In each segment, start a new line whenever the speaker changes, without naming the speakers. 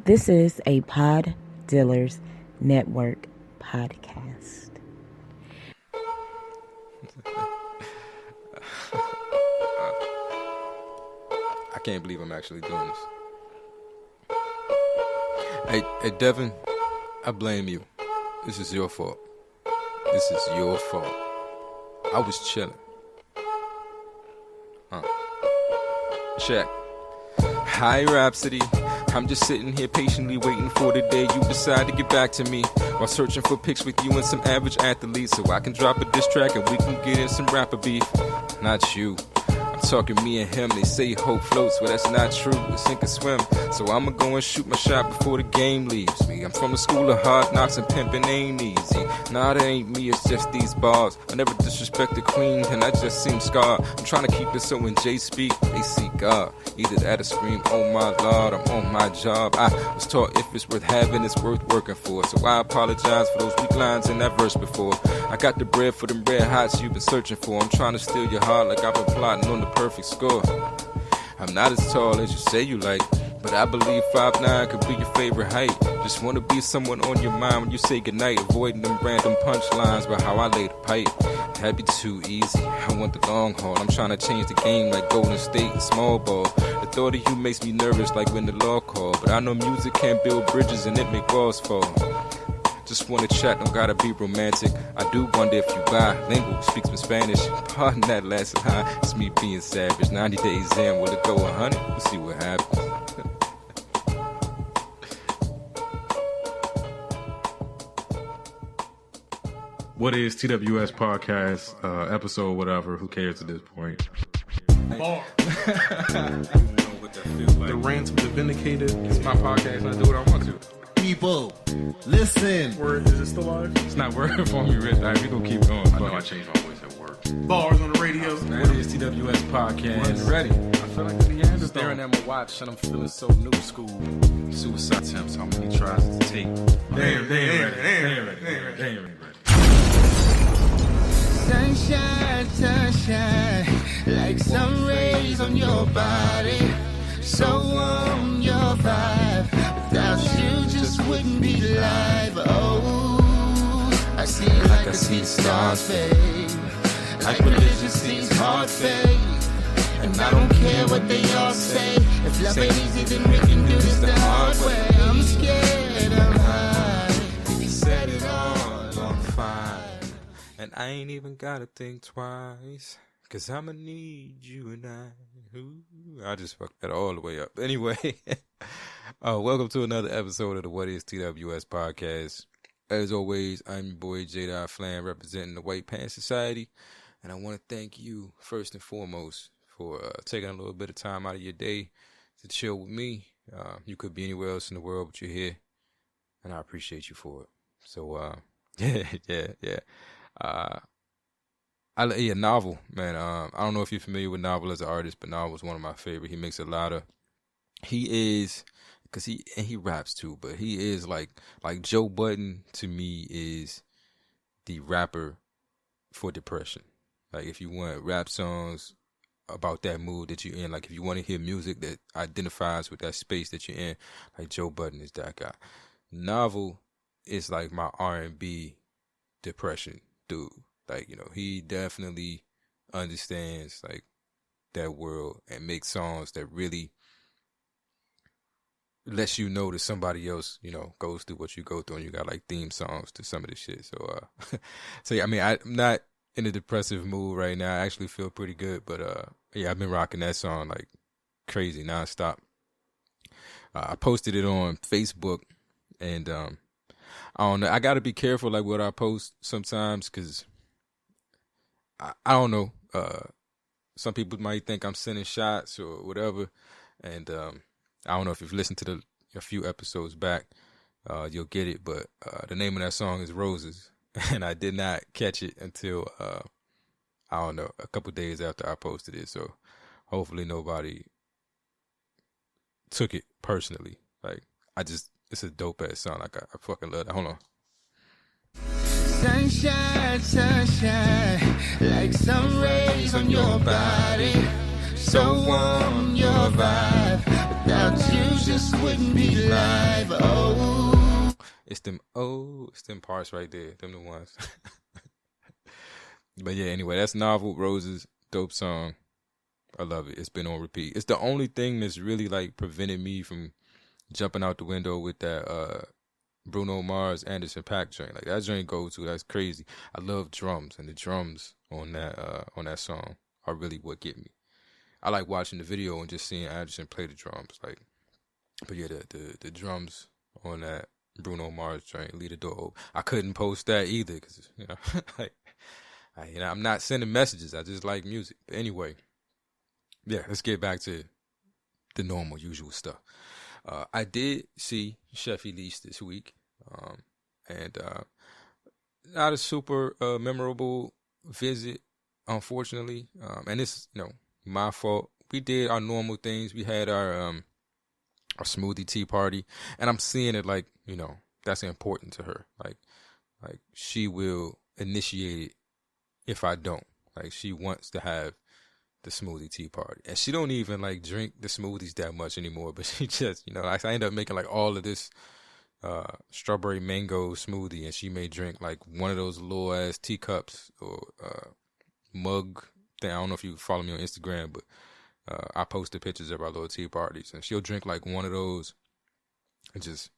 This is a Pod Dealers Network podcast.
I can't believe I'm actually doing this. Hey, Devin, I blame you. This is your fault. This is your fault. I was chilling. Check. Hi, Rhapsody. I'm just sitting here patiently waiting for the day you decide to get back to me, while searching for pics with you and some average athletes, so I can drop a diss track and we can get in some rapper beef. Not you. I'm talking me and him. They say hope floats, but that's not true. We sink or swim. So I'ma go and shoot my shot before the game leaves me. I'm from the school of hard knocks and pimping ain't easy. Nah, that ain't me, it's just these bars. I never disrespect the queen and I just seem scarred. I'm trying to keep it so when Jay speak, they see God. Either that or scream, oh my Lord, I'm on my job. I was taught if it's worth having, it's worth working for. So I apologize for those weak lines in that verse before. I got the bread for them red hots you've been searching for. I'm trying to steal your heart like I've been plotting on the perfect score. I'm not as tall as you say you like, but I believe 5'9" could be your favorite height. Just wanna be someone on your mind when you say goodnight, avoiding them random punchlines about how I lay the pipe. That'd be too easy, I want the long haul. I'm trying to change the game like Golden State and small ball. The thought of you makes me nervous like when the law call, but I know music can't build bridges and it make walls fall. Just wanna chat, don't gotta be romantic. I do wonder if you bilingual, speak some Spanish. Pardon that last line, it's me being savage. 90 days in, will it go 100? We'll see what happens.
What is TWS podcast, episode whatever, who cares at this point?
Bar.
The
rants of the vindicated.
It's my podcast and I do what I want to.
People, listen.
Word, is it still live?
It's not working for me, Rich. Alright, we gonna keep going. I know I changed my voice at work.
Bars on the radio.
What is TWS podcast?
Ready?
I feel like the Neanderthal.
Staring at my watch and I'm feeling so new school.
Suicide attempts, how many tries does it take? They ain't ready.
Sunshine, sunshine, like sun rays on your body. So warm, your vibe. Without you, just wouldn't be alive. Oh, I see it like I see the stars fade. Like religion sees hard fade. And I don't care what they all say. If love ain't easy, then we can do this the hard way. I'm scared, I'm high. Set it all on fire.
And I ain't even gotta think twice, cause I'ma need you and I just fucked that all the way up. Anyway, welcome to another episode of the What is TWS podcast. As always, I'm your boy J. Flan, representing the White Pants Society. And I want to thank you, first and foremost, for taking a little bit of time out of your day to chill with me. You could be anywhere else in the world, but you're here. And I appreciate you for it. So, yeah. Novel, man. I don't know if you're familiar with Novel as an artist, but Novel's one of my favorite. He makes a lot of, because he raps too, but he is like Joe Budden to me is the rapper for depression. Like if you want rap songs about that mood that you're in, like if you want to hear music that identifies with that space that you're in, like Joe Budden is that guy. Novel is like my R&B depression dude. Like, you know, he definitely understands like that world and makes songs that really lets you know that somebody else, you know, goes through what you go through, and you got like theme songs to some of this shit. So so yeah, I mean, I'm not in a depressive mood right now. I actually feel pretty good, but yeah, I've been rocking that song like crazy nonstop. I posted it on Facebook, and I don't know, I gotta be careful like what I post sometimes, because I don't know. Some people might think I'm sending shots or whatever, and I don't know if you've listened to a few episodes back, you'll get it. But the name of that song is Roses, and I did not catch it until I don't know, a couple days after I posted it. So hopefully nobody took it personally. Like it's a dope ass song. Like I fucking love it. Hold on.
Sunshine, sunshine, like sun rays on your body. so on your vibe. Without you, just wouldn't be live. Oh,
It's them parts right there. Them the ones. But yeah, anyway, that's Novel Roses, dope song. I love it. It's been on repeat. It's the only thing that's really like prevented me from jumping out the window with that Bruno Mars Anderson .Paak joint. Like that joint goes to, that's crazy. I love drums, and the drums on that song are really what get me. I like watching the video and just seeing Anderson play the drums. Like, but yeah, the drums on that Bruno Mars joint, Lead the Door Open. I couldn't post that either because like, I'm not sending messages. I just like music. But anyway, yeah, let's get back to the normal, usual stuff. I did see Chef Elise this week, and not a super memorable visit, unfortunately. And it's my fault. We did our normal things. We had our smoothie tea party, and I'm seeing it like that's important to her. Like she will initiate it if I don't. Like she wants to have the smoothie tea party, and she don't even like drink the smoothies that much anymore, but she just I end up making like all of this strawberry mango smoothie, and she may drink like one of those little ass teacups or mug thing. I don't know if you follow me on Instagram, but I posted pictures of our little tea parties, and she'll drink like one of those and just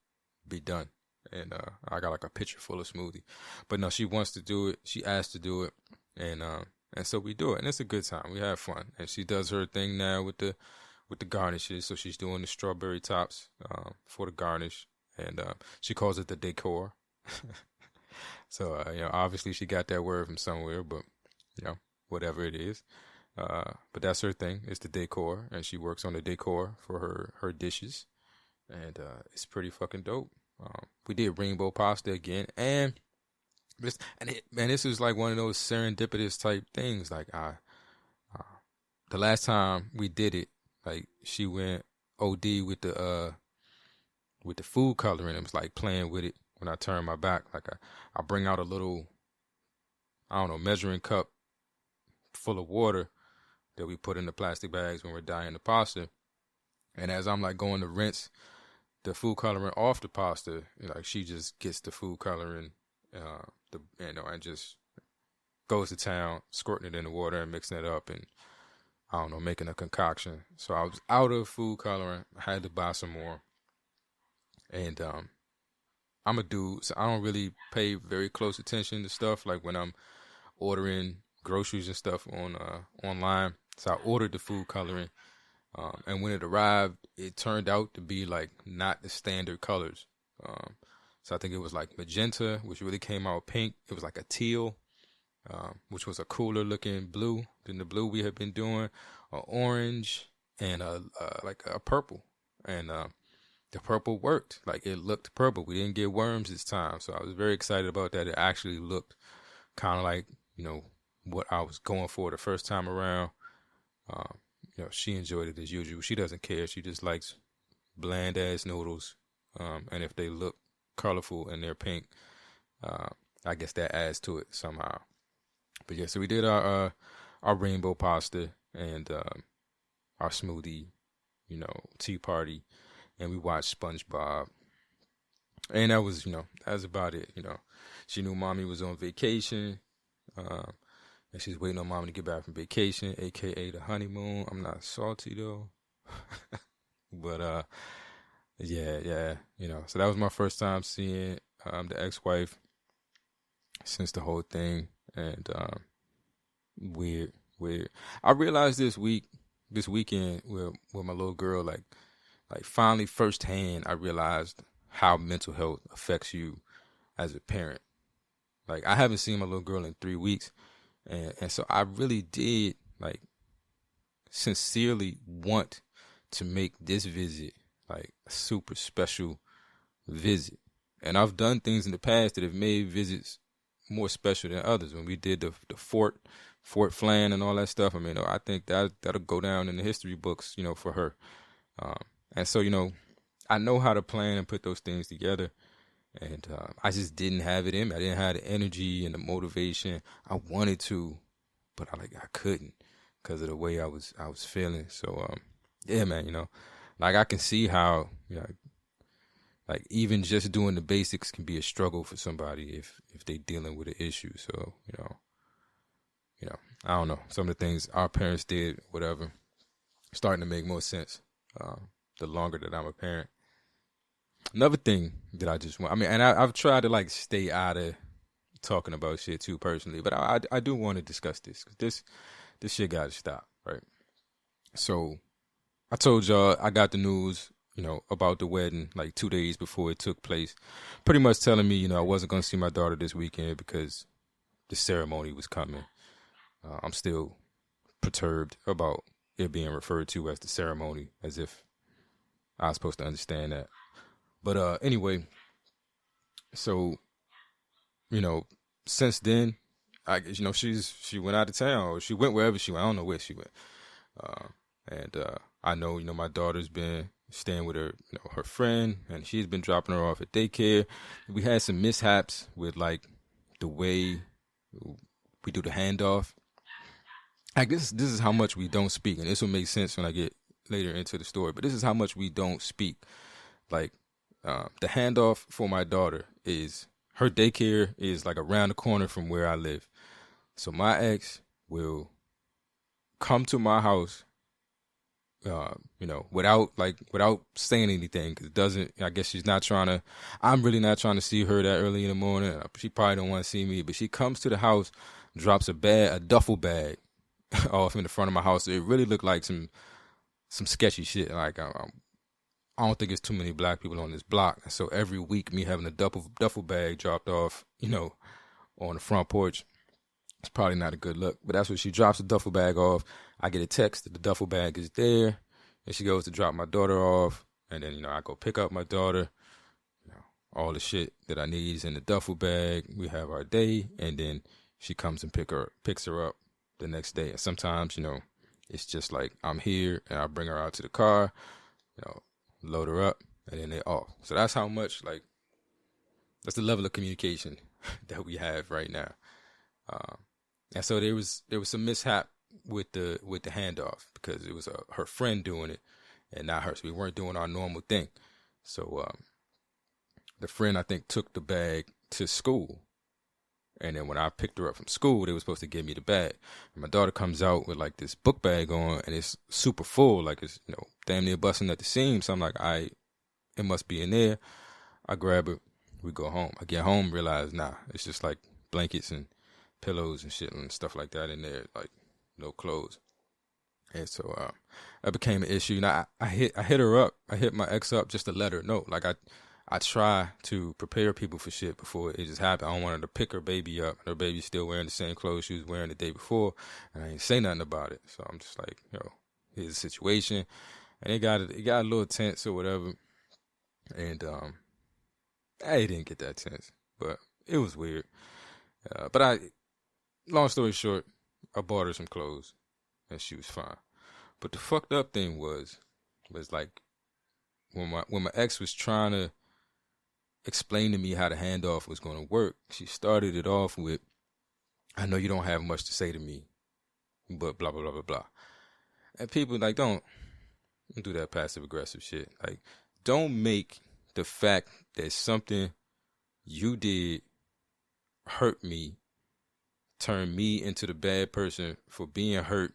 be done. And I got like a pitcher full of smoothie, but no, she wants to do it. She asked to do it, and so we do it, and it's a good time. We have fun, and she does her thing now with the garnishes. So she's doing the strawberry tops for the garnish, and she calls it the decor. So obviously she got that word from somewhere, but whatever it is. But that's her thing. It's the decor, and she works on the decor for her dishes, and it's pretty fucking dope. We did rainbow pasta again, and this is like one of those serendipitous type things. Like the last time we did it, like she went OD with the food coloring. It was like playing with it when I turned my back. Like I bring out a little, I don't know, measuring cup full of water that we put in the plastic bags when we're dyeing the pasta. And as I'm like going to rinse the food coloring off the pasta, like she just gets the food coloring, and just goes to town, squirting it in the water and mixing it up, and I don't know, making a concoction. So I was out of food coloring. I had to buy some more, and I'm a dude, so I don't really pay very close attention to stuff like when I'm ordering groceries and stuff online. So I ordered the food coloring, and when it arrived, it turned out to be like not the standard colors. So I think it was like magenta, which really came out pink. It was like a teal, which was a cooler looking blue than the blue we had been doing, an orange, and like a purple. And the purple worked. Like it looked purple. We didn't get worms this time, so I was very excited about that. It actually looked kind of like what I was going for the first time around. She enjoyed it as usual. She doesn't care. She just likes bland ass noodles. And if they look colorful and they're pink, I guess that adds to it somehow. But yeah, so we did our rainbow pasta and our smoothie, tea party, and we watched SpongeBob. And that was about it. She knew mommy was on vacation. And she's waiting on mommy to get back from vacation, aka the honeymoon. I'm not salty though. But yeah, so that was my first time seeing the ex-wife since the whole thing, and weird. I realized this weekend with my little girl, like finally firsthand, I realized how mental health affects you as a parent. Like I haven't seen my little girl in 3 weeks. And so I really did like sincerely want to make this visit like a super special visit. And I've done things in the past that have made visits more special than others. When we did the Fort Flan and all that stuff, I mean, I think that'll go down in the history books, for her. And so, I know how to plan and put those things together. And I just didn't have it in me. I didn't have the energy and the motivation. I wanted to, but I couldn't. because of the way I was feeling. So yeah, man, like I can see how like even just doing the basics can be a struggle for somebody if they dealing with an issue. So I don't know, some of the things our parents did, whatever, starting to make more sense the longer that I'm a parent. Another thing that I just want, and I've tried to like stay out of talking about shit too personally, but I do want to discuss this, because this shit got to stop, right? So I told y'all I got the news, about the wedding like 2 days before it took place, pretty much telling me, I wasn't going to see my daughter this weekend because the ceremony was coming. I'm still perturbed about it being referred to as the ceremony, as if I was supposed to understand that. But anyway, so, since then, I guess, she went out of town, or she went wherever she went. I don't know where she went. And I know, my daughter's been staying with her, her friend, and she's been dropping her off at daycare. We had some mishaps with like the way we do the handoff. I guess this is how much we don't speak, and this will make sense when I get later into the story, but this is how much we don't speak. Like, the handoff for my daughter is, her daycare is like around the corner from where I live. So my ex will come to my house, without saying anything, because I guess she's not trying to, I'm really not trying to see her that early in the morning. She probably don't want to see me, but she comes to the house, drops a duffel bag off in the front of my house. It really looked like some sketchy shit. Like, I don't think it's too many black people on this block. So every week, me having a duffel bag dropped off, on the front porch, it's probably not a good look. But that's what she drops the duffel bag off. I get a text that the duffel bag is there, and she goes to drop my daughter off. And then, I go pick up my daughter. All the shit that I need is in the duffel bag. We have our day, and then she comes and picks her up the next day. And sometimes, it's just like I'm here, and I bring her out to the car, load her up, and then they off. So that's how much, like, that's the level of communication that we have right now. And so there was some mishap with the handoff, because it was her friend doing it and not her. So we weren't doing our normal thing. So the friend, I think, took the bag to school. And then when I picked her up from school, they were supposed to give me the bag. And my daughter comes out with like this book bag on, and it's super full, like it's, damn near busting at the seams. So I'm like, it must be in there. I grab it. We go home. I get home, realize, nah, it's just like blankets and pillows and shit and stuff like that in there, like no clothes. And so that became an issue. I hit her up. I hit my ex up just to let her know. Like, I try to prepare people for shit before it just happened. I don't want her to pick her baby up, and her baby's still wearing the same clothes she was wearing the day before, and I ain't say nothing about it. So I'm just like, here's the situation. And it got a little tense or whatever. And I didn't get that tense, but it was weird. But long story short, I bought her some clothes, and she was fine. But the fucked up thing was like, when my ex was trying to explain to me how the handoff was going to work, she started it off with, I know you don't have much to say to me, but blah, blah, blah, blah, blah. And people, like, don't do that passive aggressive shit. Like, don't make the fact that something you did hurt me turn me into the bad person for being hurt.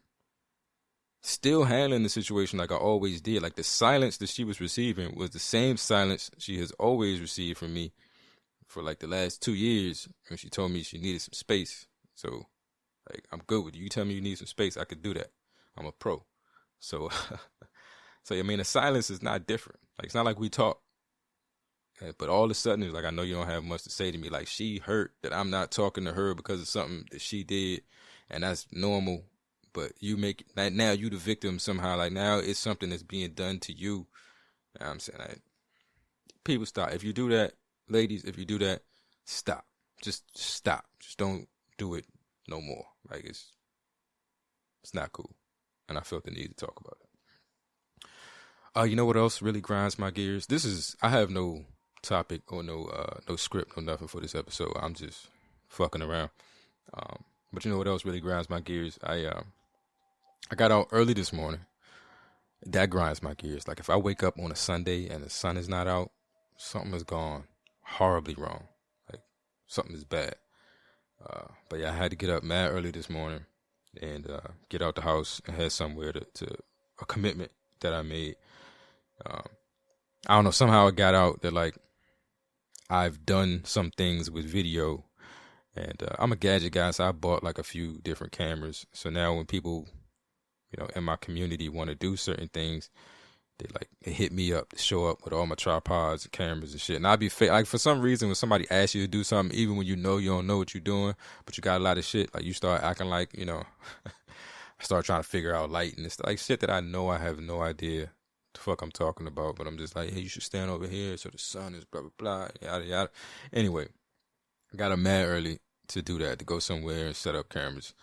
Still handling the situation like I always did. Like, the silence that she was receiving was the same silence she has always received from me for like the last 2 years, when she told me she needed some space. So, like, I'm good with you. You tell me you need some space, I could do that. I'm a pro. So, the silence is not different. Like, it's not like we talk. But all of a sudden, it's like, I know you don't have much to say to me. Like, she hurt that I'm not talking to her because of something that she did, and that's normal. But you make, like, now you the victim somehow. Like, now it's something that's being done to you. You know what I'm saying? Like, people, stop. If you do that, ladies, if you do that, stop. Just stop. Just don't do it no more. Like, it's not cool. And I felt the need to talk about it. You know what else really grinds my gears? I have no topic or no script or nothing for this episode. I'm just fucking around. But you know what else really grinds my gears? I got out early this morning. That grinds my gears. Like if I wake up on a Sunday and the sun is not out, something has gone horribly wrong. Like something is bad. But yeah, I had to get up mad early this morning and get out the house and head somewhere to a commitment that I made. I don't know, somehow it got out that like I've done some things with video, and I'm a gadget guy, so I bought like a few different cameras. So now when people, in my community want to do certain things, they hit me up to show up with all my tripods and cameras and shit. And I'd be like, for some reason, when somebody asks you to do something, even when you don't know what you're doing, but you got a lot of shit, like you start acting like, I start trying to figure out light and it's like shit that I know I have no idea the fuck I'm talking about, but I'm just like, hey, you should stand over here so the sun is blah, blah, blah, yada, yada. Anyway, I got up mad early to do that, to go somewhere and set up cameras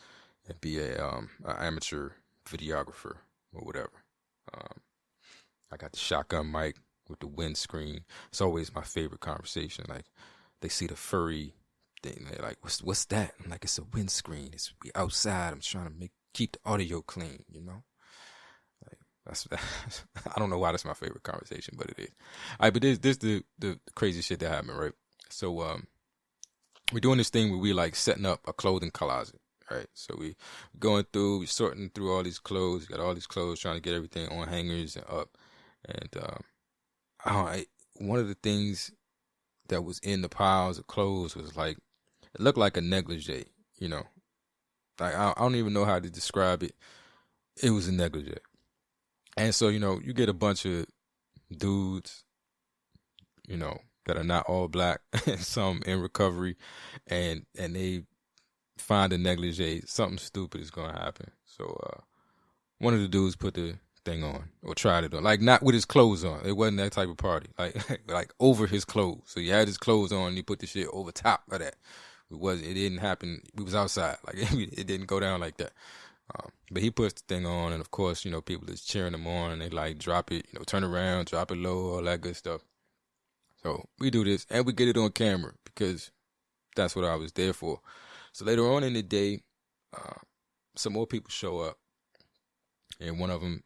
and be a amateur videographer or whatever. I got the shotgun mic with the windscreen. It's always my favorite conversation. Like they see the furry thing, they're like, "What's that?" I'm like, "It's a windscreen. It's we outside. I'm trying to keep the audio clean." Like that's I don't know why that's my favorite conversation, but it is. All right, but this the crazy shit that happened, right? So we're doing this thing where we like setting up a clothing closet. Right, so we going through, we sorting through all these clothes. Got all these clothes, trying to get everything on hangers and up. And one of the things that was in the piles of clothes was like, it looked like a negligee. Like I don't even know how to describe it. It was a negligee, and so you get a bunch of dudes, that are not all black, and some in recovery, and they find a negligee, something stupid is gonna happen. So one of the dudes put the thing on, or tried it on, like not with his clothes on. It wasn't that type of party, like over his clothes. So he had his clothes on and he put the shit over top of that. It didn't happen. We was outside. Like it didn't go down like that. But he puts the thing on, and of course, people is cheering him on, and they like drop it, turn around, drop it low, all that good stuff. So we do this, and we get it on camera because that's what I was there for. So later on in the day, some more people show up, and one of them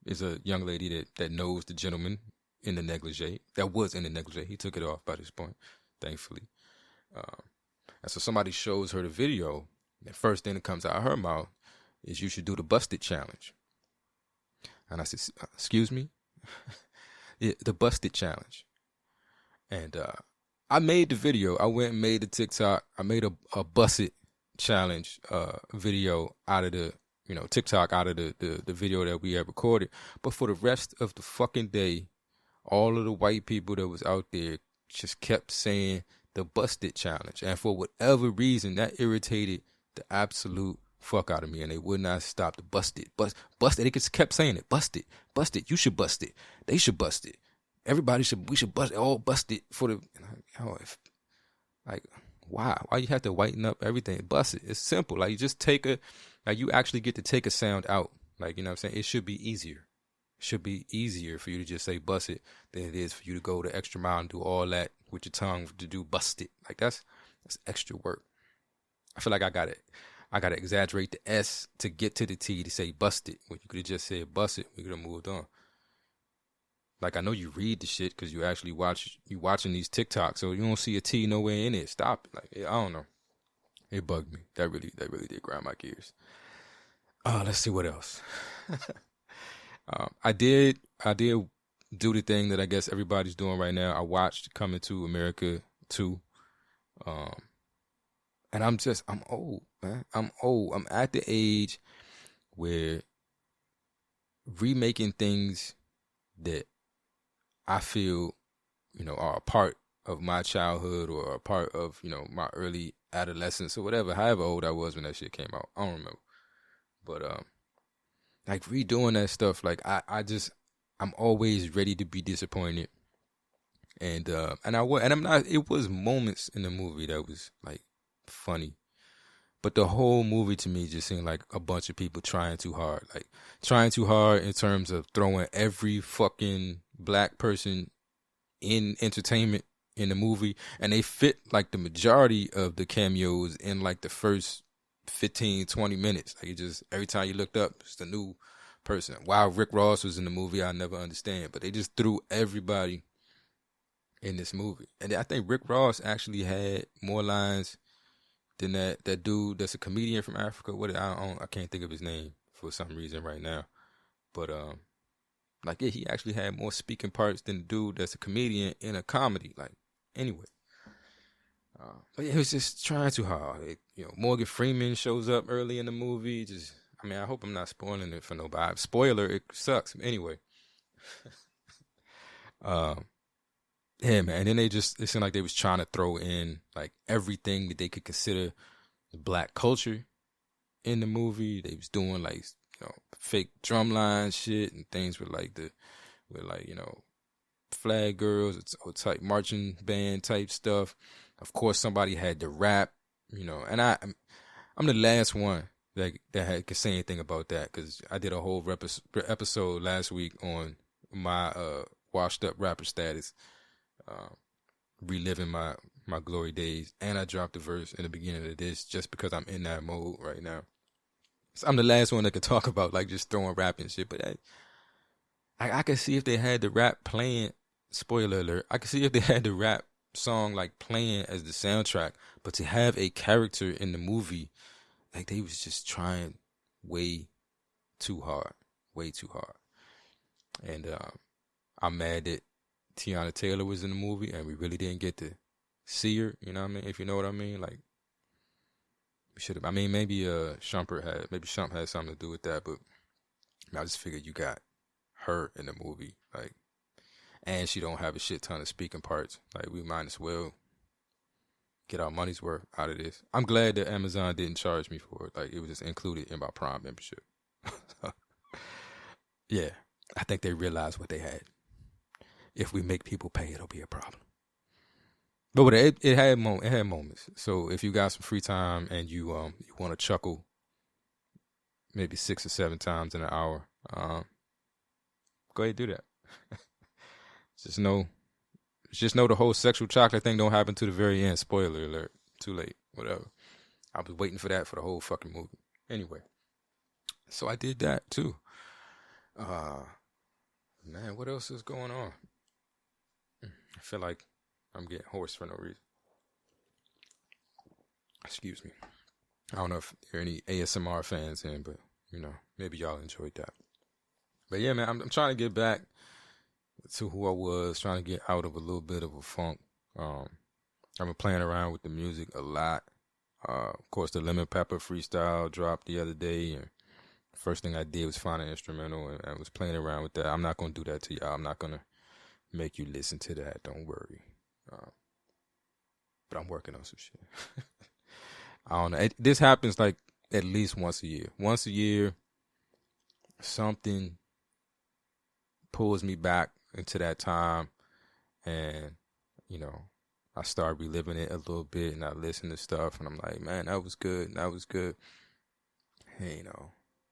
is a young lady that knows the gentleman in the negligee, that was in the negligee. He took it off by this point, thankfully. And so somebody shows her the video, and the first thing that comes out of her mouth is, "You should do the busted challenge." And I said, "Excuse me?" Yeah, the busted challenge. And I made the video. I went and made the TikTok. I made a busted challenge video out of the, TikTok, out of the video that we had recorded. But for the rest of the fucking day, all of the white people that was out there just kept saying the busted challenge. And for whatever reason, that irritated the absolute fuck out of me. And they would not stop to busted. Busted. They just kept saying it. Busted. Busted. You should bust it. They should bust it. We should bust it. All busted for the, why you have to whiten up everything? Bust it. It's simple. Like you just you actually get to take a sound out. Like, you know what I'm saying? It should be easier. It should be easier for you to just say bust it than it is for you to go the extra mile and do all that with your tongue to do bust it. Like that's extra work. I feel like I gotta exaggerate the S to get to the T to say bust it. When you could have just said bust it, we could have moved on. Like, I know you read the shit because you actually watching these TikToks, so you don't see a T nowhere in it. Stop it. Like, I don't know. It bugged me. That really did grind my gears. Let's see what else. I did do the thing that I guess everybody's doing right now. I watched Coming to America 2. And I'm old, man. I'm old. I'm at the age where remaking things that I feel, are a part of my childhood or a part of, my early adolescence or whatever, however old I was when that shit came out. I don't remember. But, like redoing that stuff, like I'm always ready to be disappointed. And I'm not, it was moments in the movie that was like funny. But the whole movie to me just seemed like a bunch of people trying too hard. Like trying too hard in terms of throwing every fucking black person in entertainment in the movie. And they fit like the majority of the cameos in like the first 15, 20 minutes. Like, it just, every time you looked up, it's a new person. Why Rick Ross was in the movie, I never understand. But they just threw everybody in this movie. And I think Rick Ross actually had more lines than that dude that's a comedian from Africa. I can't think of his name for some reason right now. But like, yeah, he actually had more speaking parts than the dude that's a comedian in a comedy. Like, anyway. But yeah, it was just trying too hard. Morgan Freeman shows up early in the movie. I hope I'm not spoiling it for nobody. Spoiler, it sucks. Anyway. Yeah, man. And then it seemed like they was trying to throw in like everything that they could consider black culture in the movie. They was doing like, fake drumline shit and things with flag girls or type marching band type stuff. Of course, somebody had to rap, and I'm the last one that could say anything about that, because I did a whole episode last week on my washed up rapper status. Reliving my glory days, and I dropped a verse in the beginning of this just because I'm in that mode right now. So I'm the last one that could talk about like just throwing rap and shit, but I could see if they had the rap playing. Spoiler alert! I could see if they had the rap song like playing as the soundtrack, but to have a character in the movie, like they was just trying way too hard, and I'm mad that Tiana Taylor was in the movie and we really didn't get to see her, you know what I mean? If you know what I mean, like, we should have, maybe Shump had something to do with that, but I just figured you got her in the movie, like, and she don't have a shit ton of speaking parts. Like, we might as well get our money's worth out of this. I'm glad that Amazon didn't charge me for it. Like, it was just included in my Prime membership. Yeah, I think they realized what they had. If we make people pay, it'll be a problem. But it had moments. So if you got some free time and you want to chuckle maybe 6 or 7 times in an hour, go ahead and do that. Just know the whole sexual chocolate thing don't happen to the very end. Spoiler alert. Too late. Whatever. I was waiting for that for the whole fucking movie. Anyway. So I did that too. Man, what else is going on? I feel like I'm getting hoarse for no reason. Excuse me. I don't know if there are any ASMR fans in, but, maybe y'all enjoyed that. But yeah, man, I'm trying to get back to who I was, trying to get out of a little bit of a funk. I've been playing around with the music a lot. Of course, the Lemon Pepper freestyle dropped the other day, and the first thing I did was find an instrumental, and I was playing around with that. I'm not going to do that to y'all. I'm not going to make you listen to that. Don't worry. But I'm working on some shit. I don't know. This happens like at least once a year. Once a year, something pulls me back into that time, and I start reliving it a little bit, and I listen to stuff, and I'm like, man, that was good. And, I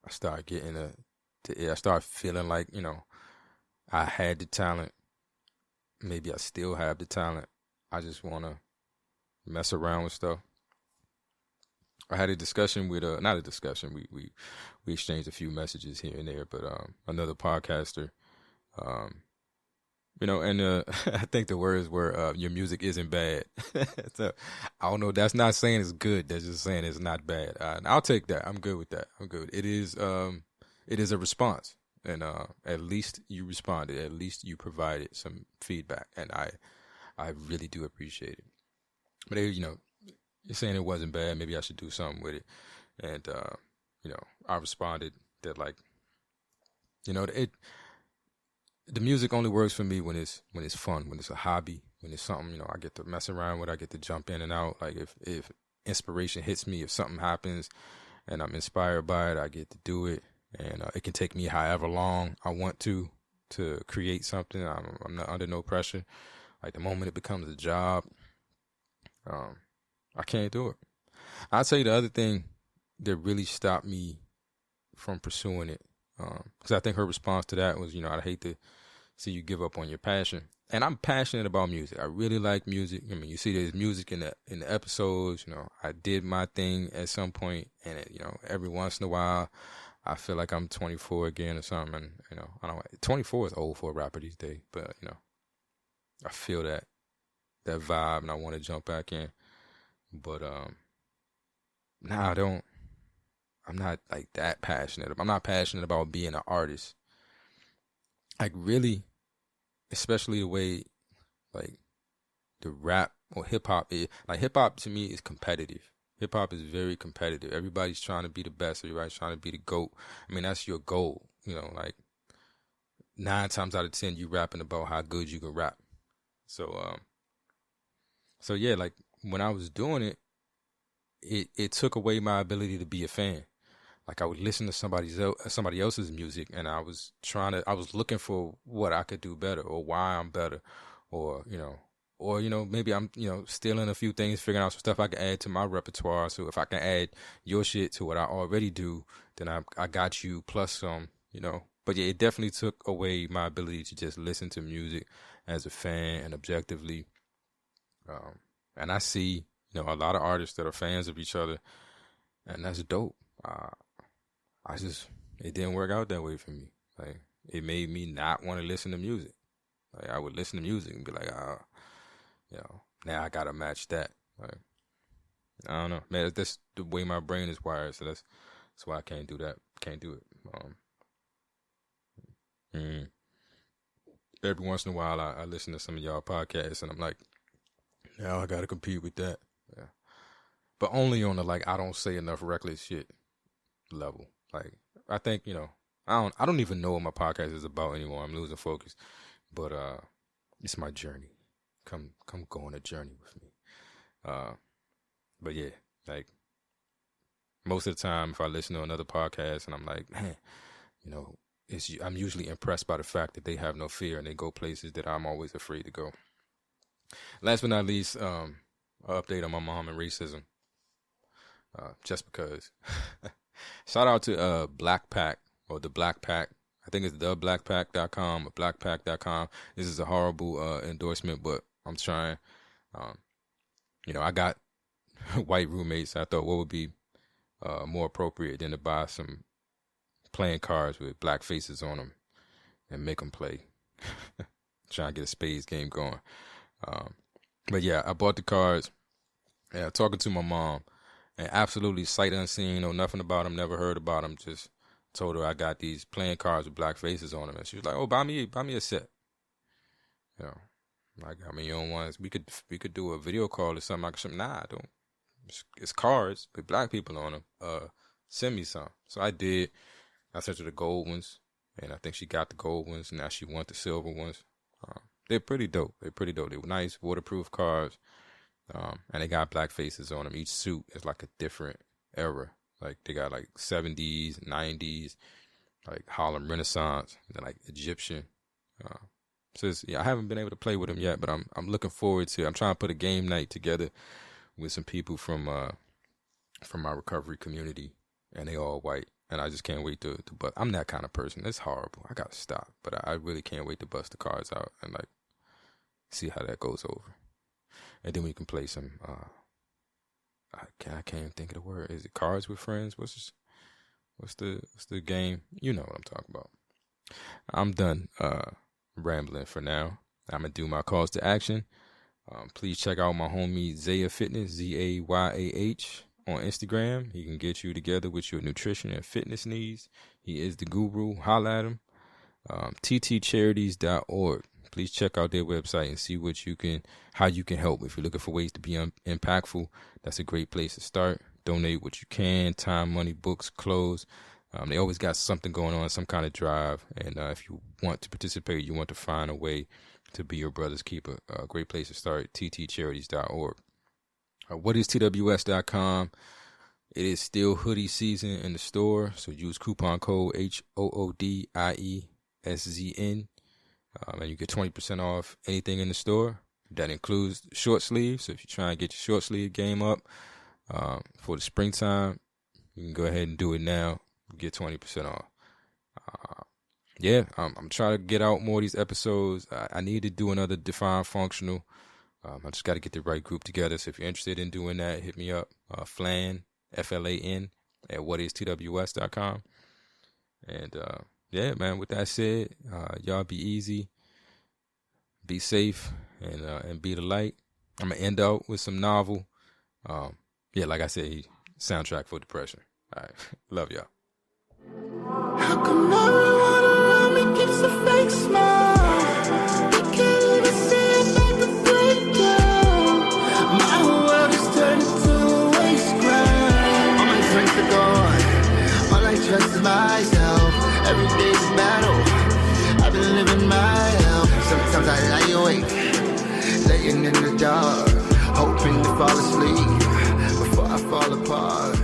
start getting I start feeling like, I had the talent. Maybe I still have the talent. I just want to mess around with stuff. I had a discussion with not a discussion. We exchanged a few messages here and there, but another podcaster, and I think the words were your music isn't bad. So I don't know. That's not saying it's good. That's just saying it's not bad. And I'll take that. I'm good with that. I'm good. It is a response. And at least you responded. At least you provided some feedback, and I really do appreciate it. But you're saying it wasn't bad. Maybe I should do something with it. And I responded that, like, the music only works for me when it's fun, when it's a hobby, when it's something I get to mess around with. I get to jump in and out. Like if inspiration hits me, if something happens, and I'm inspired by it, I get to do it. And it can take me however long I want to create something. I'm not under no pressure. Like, the moment it becomes a job, I can't do it. I'll tell you the other thing that really stopped me from pursuing it, because I think her response to that was, I'd hate to see you give up on your passion. and I'm passionate about music. I really like music. I mean, you see there's music in the episodes. You know, I did my thing at some point, and you know, every once in a while, I feel like I'm 24 again or something. And, you know, I don't. 24 is old for a rapper these days, but you know, I feel that vibe, and I want to jump back in. But nah, I don't. I'm not like that passionate. I'm not passionate about being an artist. Like really, especially the way like the rap or hip hop is. Like hip hop to me is competitive. Hip hop is very competitive. Everybody's trying to be the best. Everybody's trying to be the GOAT. I mean, that's your goal. You know, like 9 times out of 10, you rapping about how good you can rap. So yeah, like when I was doing it, it took away my ability to be a fan. Like I would listen to somebody else's music, and I was looking for what I could do better, or why I'm better, or maybe I'm, you know, stealing a few things, figuring out some stuff I can add to my repertoire. So if I can add your shit to what I already do, then I got you plus some, you know. But yeah, it definitely took away my ability to just listen to music as a fan and objectively. And I see, you know, a lot of artists that are fans of each other, and that's dope. It didn't work out that way for me. Like, it made me not want to listen to music. Like, I would listen to music and be like, you know, now I gotta match that. Like, I don't know, man. That's the way my brain is wired. So that's why I can't do that. Can't do it. Every once in a while, I listen to some of y'all podcasts, and I'm like, now I gotta compete with that. Yeah, but only on the like I don't say enough reckless shit level. Like, I think, you know, I don't even know what my podcast is about anymore. I'm losing focus. But it's my journey. Come go on a journey with me. But yeah, like most of the time if I listen to another podcast and I'm like, man, you know, I'm usually impressed by the fact that they have no fear and they go places that I'm always afraid to go. Last but not least, an update on my mom and racism. Just because. Shout out to Black Pack, or the Black Pack. I think it's theblackpack.com or blackpack.com. This is a horrible endorsement, but I'm trying. You know, I got white roommates. I thought what would be more appropriate than to buy some playing cards with black faces on them and make them play. Trying to get a spades game going. But yeah, I bought the cards. Yeah, talking to my mom. And absolutely sight unseen, know nothing about them, never heard about them. Just told her I got these playing cards with black faces on them, and she was like, "Oh, buy me a set." You know, I got me your own ones. We could do a video call or something. Nah, I don't. It's cards with black people on them. Send me some. So I did. I sent her the gold ones, and I think she got the gold ones. Now she wants the silver ones. They're pretty dope. They were nice, waterproof cards. And they got black faces on them. Each suit is like a different era. Like they got like 70s, 90s, like Harlem Renaissance, and then like Egyptian. So I haven't been able to play with them yet, but I'm looking forward to. I'm trying to put a game night together with some people from my recovery community, and they all white, and I just can't wait to. But I'm that kind of person. It's horrible. I gotta stop, but I really can't wait to bust the cards out and like see how that goes over. And then we can play some, I can't even think of the word. Is it Cards with Friends? What's the game? You know what I'm talking about. I'm done rambling for now. I'm going to do my calls to action. Please check out my homie Zayah Fitness, Zayah, on Instagram. He can get you together with your nutrition and fitness needs. He is the guru. Holla at him. ttcharities.org. Please check out their website and see how you can help. If you're looking for ways to be impactful, that's a great place to start. Donate what you can, time, money, books, clothes. They always got something going on, some kind of drive. And if you want to participate, you want to find a way to be your brother's keeper, a great place to start, ttcharities.org. What is TWS.com? It is still hoodie season in the store, so use coupon code HOODIESZN. And you get 20% off anything in the store. That includes short sleeves. So if you're trying to get your short sleeve game up for the springtime, you can go ahead and do it now. Get 20% off. yeah, I'm trying to get out more of these episodes. I need to do another Define Functional. I just got to get the right group together. So if you're interested in doing that, hit me up. Flan, Flan, at whatistws.com. And yeah, man, with that said, y'all be easy, be safe, and be the light. I'm going to end out with some novel. Yeah, like I said, soundtrack for depression. All right. Love y'all.
How come everyone around me keeps a fake smile? They can't even see it like a breakdown. My whole world is turned into a waste ground. All my friends are gone. All I trust is myself. Every day's a battle. I've been living my hell. Sometimes I lie awake, laying in the dark, hoping to fall asleep before I fall apart.